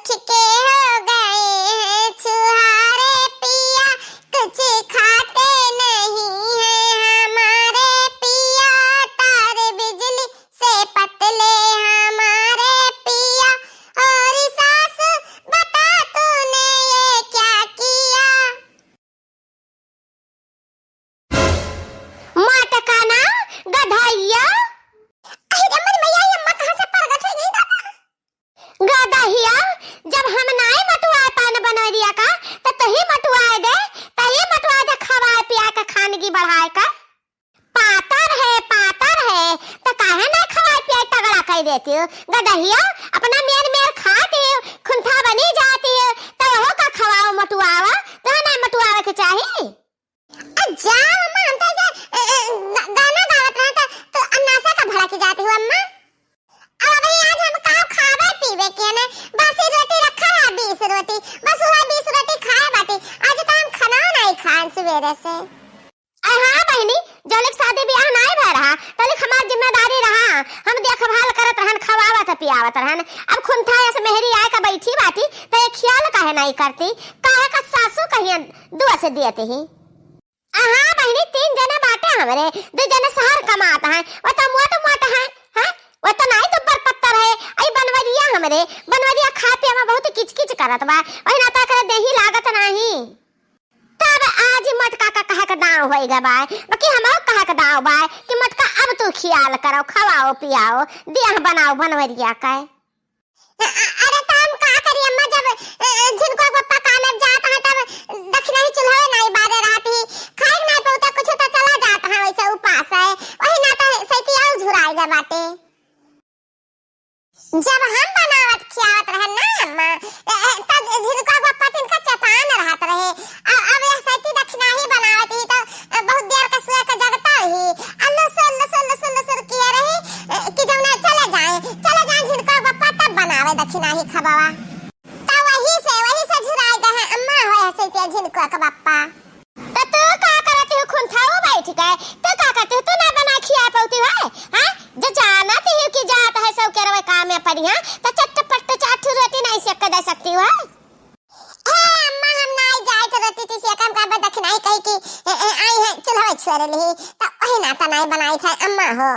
बैठ के हो गए हैं छुहारे पिया, कुछ खाते नहीं है हमारे पिया, तारे बिजली से पतले हमारे पिया। और सास बता तूने ये क्या किया। माता का नाम गधाइया। गदहिया जब हम नाई मटुआ पान बनवरिया का तो तही मटुआ दे, तही मटुआ दे खवाए पिया के खानगी बढ़ाए का। पातर है तो काहे ना खवाए पिया तगड़ा कह देती हो। गदहिया अपना मेर मेर खाती हो, खुंथा बनी जाती है तो वो का खवाओ मटुआवा, तो ना मटुआवे के चाहिए। जा अम्मा हम तो गाना गावत रहा तो अन्नासा का भड़ा की जाती हो अम्मा। अब भाई आज हम का खावे पीवे के ने बासी रोटी रखा है 20 रोटी, बस वह 20 रोटी खाए बाटी। आज तो हम खाना नहीं खान सवेरे से। हां बहनी जलक शादी ब्याह नहीं भय रहा तलिक हमार जिम्मेदारी रहा, हम देखभाल करत रहन, खवावत पियावत रहन। अब खुंथा से मेहरी आए का बैठी बाटी तो ये ख्याल काहे नहीं करती, काहे का सासू कहिए दुआ से देते ही। हां बहनी 3 जना बाटे हमरे, 2 जना शहर कमाता है, वो तो मोट है, हां वो तो नहीं दुब्बर पत्थर है। आई बनवरिया हमरे, बनवरिया खा पे हम बहुत किचकिच करत बा, वही ना ताकर देही लागत नहीं। तब आज मटका का कहा का दाव होइगा बा, बाकी हमो कहा का दाव बा कि मटका अब तू खियाल करो, खवाओ पियाओ, देह बनाओ बनवरिया का। अरे तो हम का करी अम्मा, जब जिनको पकाने जाता है तब दक्षिणा ही चूल्हा नहीं बारे रहती, खाए नहीं पौता कुछ तो चला जाता है, वैसे उपास है, वही ना तो सैतिया झुराएगा बाटे। जब हम बनावत खियावत रहे ना अम्मा तब जिनको पप्पा तिनका चपान रहत रहे। अब यह सैती दक्षिणा ही बनावत ही तो बहुत देर का सुए का जगता ही अल्लू सुल किए रही कि जब ना चले जाए जिनको पप्पा तब बनावे दक्षिणा ही खबावा। तो वही से झुराए गए हैं अम्मा होए सैती जिनको का पप्पा। तो तू का करती हो खुंथाओ बैठ गए, तो का करती हो, तू ना बना खिया पाती है? हां जो जानती हो कि जात है सब करवे काम में पड़ी है तो चटपट चाट रोटी नहीं सेक दे सकती हो। हे अम्मा हम नहीं जाए तो रोटी से काम का दक्षिणा ही कही कि आई है चूल्हा छोड़ ली तो वही ना तो नहीं बनाई था अम्मा हो।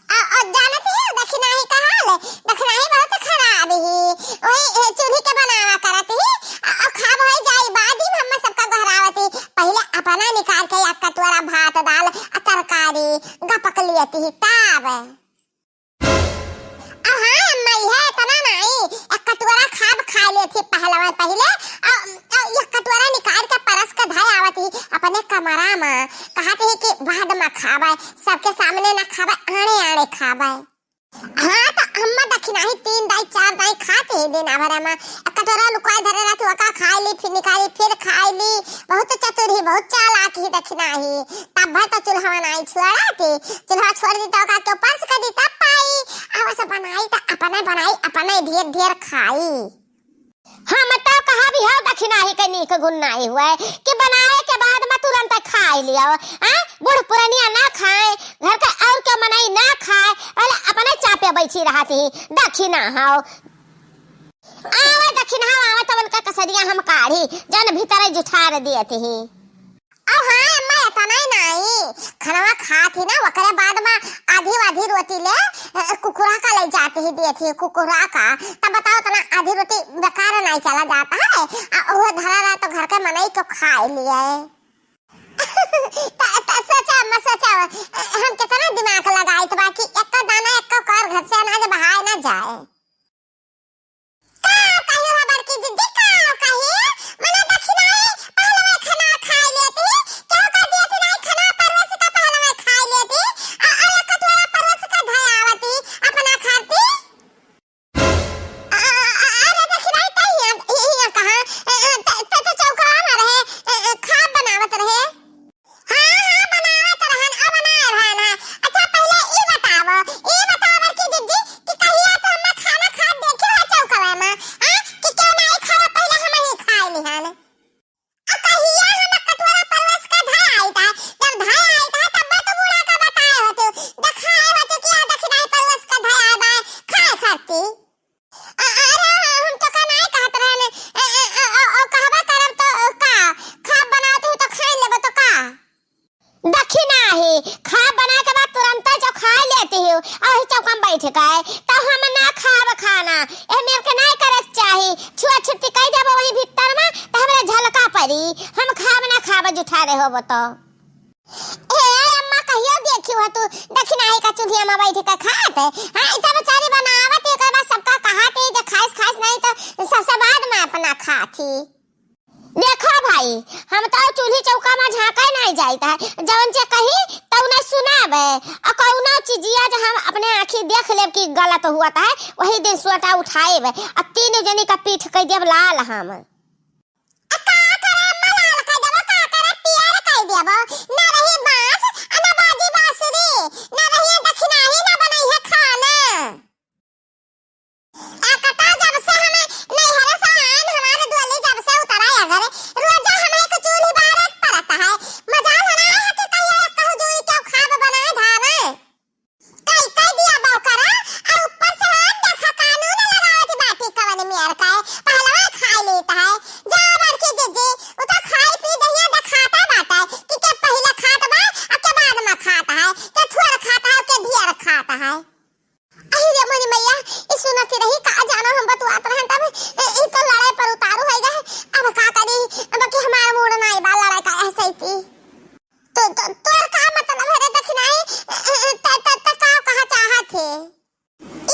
और जानती हो दक्षिणा ही का हाल, दक्षिणा ही बहुत खराब ही, वही चूल्ही के बनावा करती और खाब हो जाई बादी हम सबका गहरावती, पहले अपना निकाल के एक कटोरा भात दाल तरकारी गपक लेती तब। हां अम्मा है तना नहीं, एक कटोरा खाब खा लेती पहले एक कटोरा निकाल के परस के धाय आवती अपने कमरा में, कहती है कि बाद में खावे, सबके सामने ना खावे, आड़े खावे। हां तो अम्मा दक्षिणा ही 3 दाई 4 दाई खाते ही दिन भर में, कटोरा लुकाए धरे रहती वका खाई ली फिर निकाली फिर खाई ली, बहुत चतुर ही बहुत चालाक ही दक्षिणा ही। तब भर तो चूल्हा नहीं छोड़ाती, चूल्हा छोड़ दी तो का के ऊपर से दी तब पाई, अब सब बनाई तो अपने बनाई अपने ढेर खाई। हम तो कहा भी हो दक्षिणा ही के नीक गुण नहीं हुआ कि बनाए के बाद में तुरंत खा लिया। हां बूढ़ पुरानिया ना खाए, घर का और के मनाई ना खाए, वाला अपने चापे बैठी रहती दक्षिणा हो। आवे दक्षिणा आवे तो उनका कसरिया हम काढ़ी जन भीतर जुठार देती ही। अब हां अम्मा इतना नहीं खाना खाती ना वकरे बाद में आधी रोटी ले कुकुरा का ले जाती ही देती कुकुरा का, तब बताओ तना आधी रोटी बेकार नहीं चला जाता है, वो धरा रहा तो घर के मनाई को खा लिए। सोचा हम कितना दिमाग लगाई तो बाकी एक दाना एक कर घर से अनाज बहाए ना जाए। का कहियो बड़की दीदी का कहिए मने दक्षिणा पहले में खाना खा लेती, क्यों कर देती नहीं खाना परवश का पहले में खा लेती और एक कटोरा परवश का धयावती अपना खाती। अरे दक्षिणा तही कहां तो चौका में रहे खा बनावत रहे। हां बनावत रहन अब ना रहन। अच्छा पहले ई बताओ कि कहिया तो हम खा करे हो बताओ। ए अम्मा कहियो देखी हो तू दक्षिणाई का चूल्हिया में बैठ के खात हां इतना बेचारी बनावत एक बार सबका कहाते जे खास खास नहीं तो सबसे बाद में अपना खाती। देखो भाई हम तो चूल्ही चौका में झांका नहीं जाता है जवन जे कही तो न सुनाबे आ कौनो चीजिया जो हम अपने आंखी देख लेब कि गलत हुआ है वही दिन सुटा उठाएब आ तीन जनी का पीठ कह देब लाल हम आ का करे मलाल कह देब का करे पियर कह देब ना रही बांस आ ना बाजी बांसुरी ना रही दक्षिणाही ना बनई है खाना आ कटा जब से हमें नहीं हरे सहान हमारे दुआली जब से उतरा अगर रोजा हमें एक चूल्ही बारत पड़ता है मजा बना है कि कहिए कहू जोई के खाब बनाए धावे कई कई दिया बाव करा और ऊपर से हाथ देखा कानून लगावत बाटी कवन मेर का पहलवा खा लेता है जा बर के जे वो तो खाई पी दहिया दिखाता बाटा कि के पहले खात बा और के बाद में खाता है के थोड़ खाता है के ढेर खाता है। अहि रे मनी मैया ई सुनती रही का जानो हम बतवात रहन तब ई तो लड़ाई पर उतारू है गए अब का करी अब कि हमारा मूड नहीं बा लड़ाई का ऐसे ही थी तो तोर का मतलब है रे दक्षिणाई त का कहा चाहत थे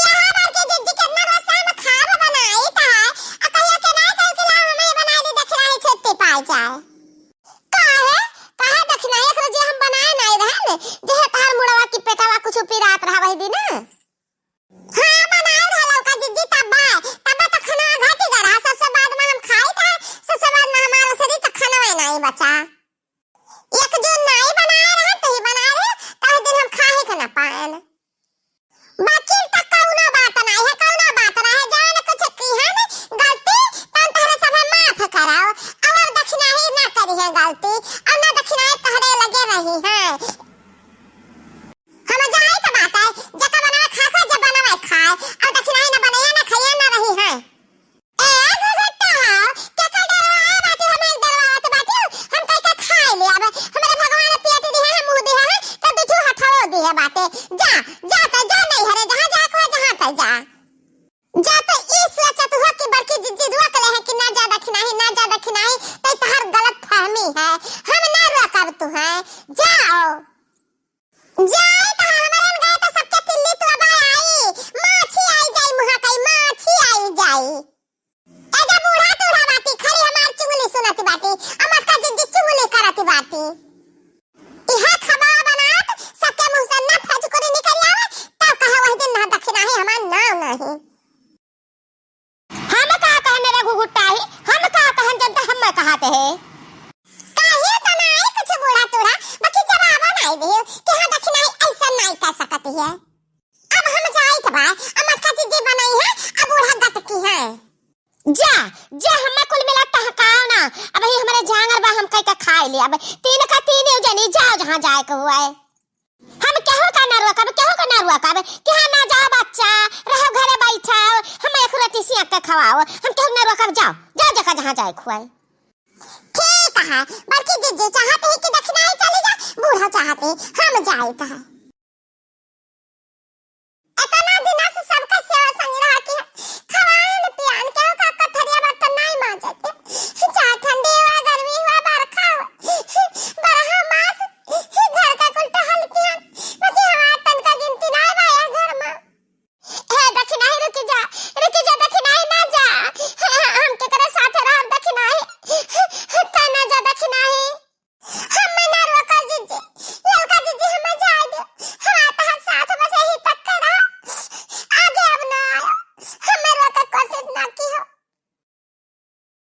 यहां बार के जिद्दी कितना रसा में खाब बनाई था आ कहिया के ना कह के ला हमें बना दी दक्षिणाई छुट्टी पाई जाए काहे दक्षिणाई एक रोज हम बनाए नहीं रहन जे तार मुड़वा की पेटवा कुछ पिरात रहा वही दिन हां बनाए रहलो का जिद्दी तब्बा तो खाना घाटी गड़ा सबसे बाद में हम खाई था सबसे बाद में हमारा शरीर तो खाना नहीं बचा एक जो नहीं बनाए रहे तो ही बना रहे तो दिन हम खा ही के ना पाएन बाकी तक कौनो बात नहीं है कौनो बात नहीं है जान कुछ की है गलती तन तहरे सब माफ कराओ और दक्षिणाई ना करी है गलती और ना दक्षिणाई तहरे लगे रही है हम जाए तो बात है जका बनावे खा जब बनावे खाए और दक्षिणाई ना बनाया ना खाया ना रही है ए गुगुट्टा के का डरवा बात हमें डरवावत बात हम कह के खाए ले अब हमारे भगवान पेट दी है मुंह दी है तो तुझ हटाओ दी है बातें जा जा तो जा नहीं हरे जहां जा को जहां तक जा तो इस सोचत हुआ कि बड़की जिद्दी दुआ कले है कि ना जा दक्षिणाई तो तहर गलत फहमी है हम ना रोकब तू है जाओ जाए तो हमारन गए तो सबके तिल्ली तो अब आई माछी आई जाई मुहा कई माछी आई जाई एजा बूढ़ा तूढ़ा बाती खरी हमार चुगली सुनती बाती अमर का जिद्दी चुगली करती बाती इहा खबा बनात सबके मुंह से ना फज करे निकल आवे तब कहा वही दिन ना दक्षिणाई हमार नाम नहीं हम का कहने रे घुघुटाई हम का कहन जनता हम कहते है काहे तो नहीं कुछ बूढ़ा तूढ़ा बाकी जवाब नहीं दियो कि हां दक्षिणाई ऐसा नहीं कर सकती है अब हम जाए तो भाई अमर का जिद्दी बनाई है अब बूढ़ा गट की है जा जा हम कुल मिला टहकाओ ना अब ही हमारे जांगर बा हम कह के खाए ले अब तीन का तीन जनी जाओ जहां जाए के हुआ है हम केहू का ना रोकब कि हां ना जाओ बच्चा रहो घरे बैठाओ हम एक रोटी सिया के खवाओ हम केहू ना रोकब जाओ जहां जाए खुआए ठीक है बल्कि जिद्दी चाहते हैं कि दक्षिणाई चली जा बूढ़ा चाहते हम जाए था इतना दिन से सबका सेवा संग रहा कि